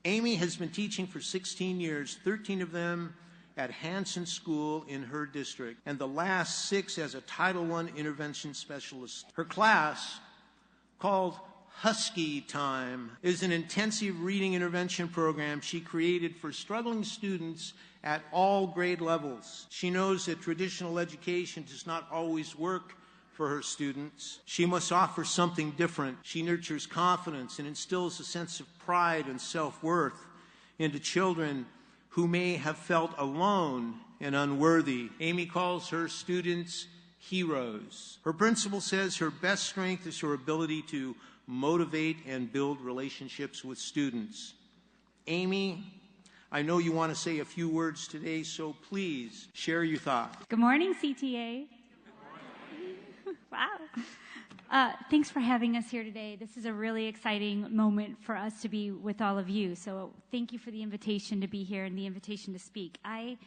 Amy has been teaching for 16 years, 13 of them at Hanson School in her district, and the last 6 as a Title I intervention specialist. Her class, called Husky Time, is an intensive reading intervention program she created for struggling students at all grade levels. She knows that traditional education does not always work for her students. She must offer something different. She nurtures confidence and instills a sense of pride and self-worth into children who may have felt alone and unworthy. Amy calls her students heroes. Her principal says her best strength is her ability to motivate and build relationships with students. Amy, I know you want to say a few words today, so please share your thoughts. Good morning, CTA. Wow. Thanks for having us here today. This is a really exciting moment for us to be with all of you. So thank you for the invitation to be here and the invitation to speak. I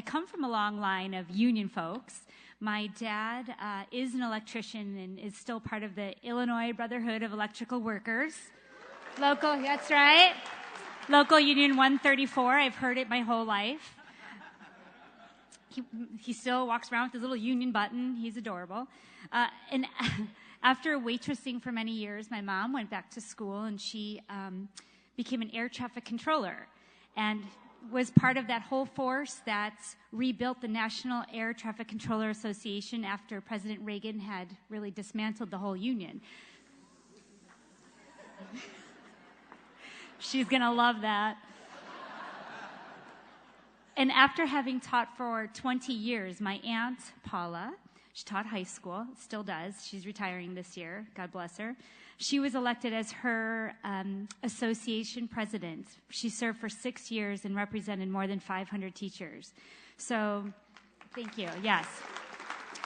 come from a long line of union folks. My dad is an electrician and is still part of the Illinois Brotherhood of Electrical Workers. Local, that's right. Local Union 134. I've heard it my whole life. He still walks around with his little union button. He's adorable. And after waitressing for many years, my mom went back to school and she became an air traffic controller and was part of that whole force that rebuilt the National Air Traffic Controller Association after President Reagan had really dismantled the whole union. She's going to love that. And after having taught for 20 years, my aunt, Paula, she taught high school, still does. She's retiring this year. God bless her. She was elected as her association president. She served for 6 years and represented more than 500 teachers. So, thank you. Yes.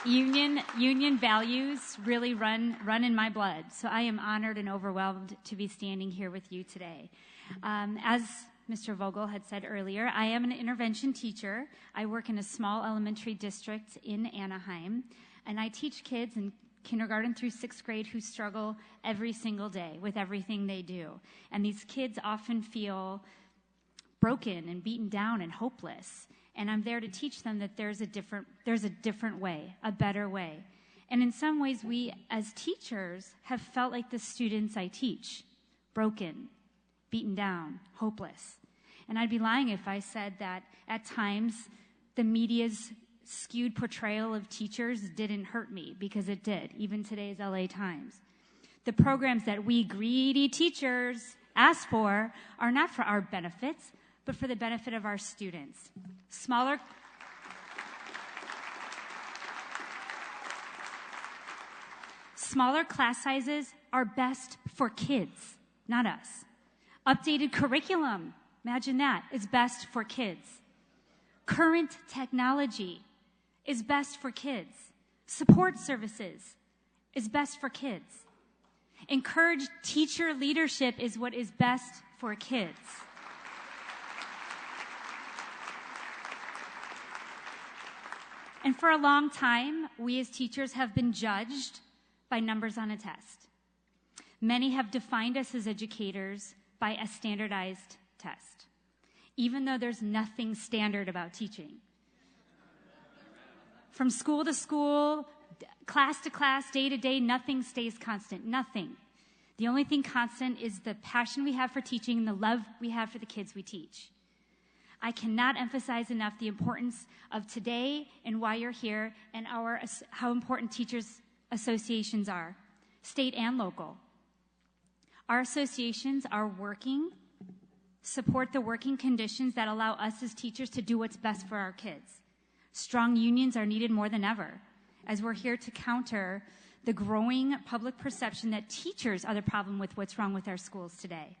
Union values really run in my blood. So I am honored and overwhelmed to be standing here with you today. As Mr. Vogel had said earlier, I am an intervention teacher. I work in a small elementary district in Anaheim, and I teach kids in kindergarten through 6th grade who struggle every single day with everything they do. And these kids often feel broken and beaten down and hopeless. And I'm there to teach them that there's a different way, a better way. And in some ways, we as teachers have felt like the students I teach, broken, beaten down, hopeless. And I'd be lying if I said that at times the media's skewed portrayal of teachers didn't hurt me, because it did, even today's LA Times. The programs that we greedy teachers ask for are not for our benefits, but for the benefit of our students. Smaller class sizes are best for kids, not us. Updated curriculum, imagine that, is best for kids. Current technology is best for kids. Support services is best for kids. Encouraged teacher leadership is what is best for kids. And for a long time, we as teachers have been judged by numbers on a test. Many have defined us as educators by a standardized test, even though there's nothing standard about teaching. From school to school, class to class, day to day, nothing stays constant, nothing. The only thing constant is the passion we have for teaching and the love we have for the kids we teach. I cannot emphasize enough the importance of today and why you're here and how important teachers' associations are, state and local. Our associations are support the working conditions that allow us as teachers to do what's best for our kids. Strong unions are needed more than ever, as we're here to counter the growing public perception that teachers are the problem with what's wrong with our schools today.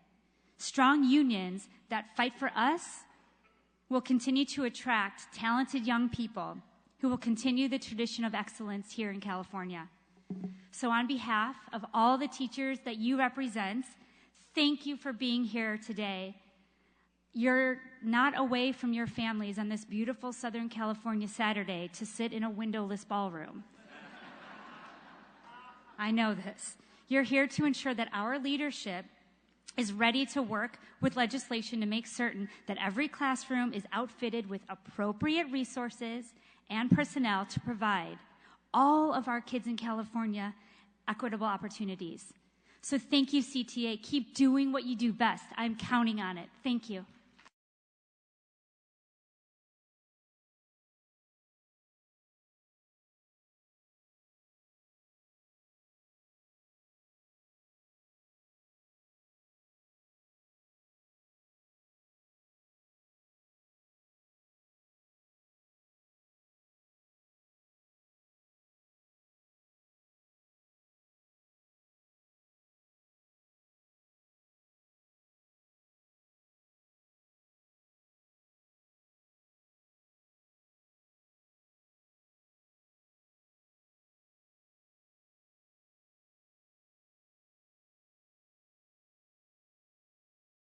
Strong unions that fight for us will continue to attract talented young people who will continue the tradition of excellence here in California. So on behalf of all the teachers that you represent, thank you for being here today. You're not away from your families on this beautiful Southern California Saturday to sit in a windowless ballroom. I know this. You're here to ensure that our leadership is ready to work with legislation to make certain that every classroom is outfitted with appropriate resources and personnel to provide all of our kids in California equitable opportunities. So thank you, CTA. Keep doing what you do best. I'm counting on it. Thank you.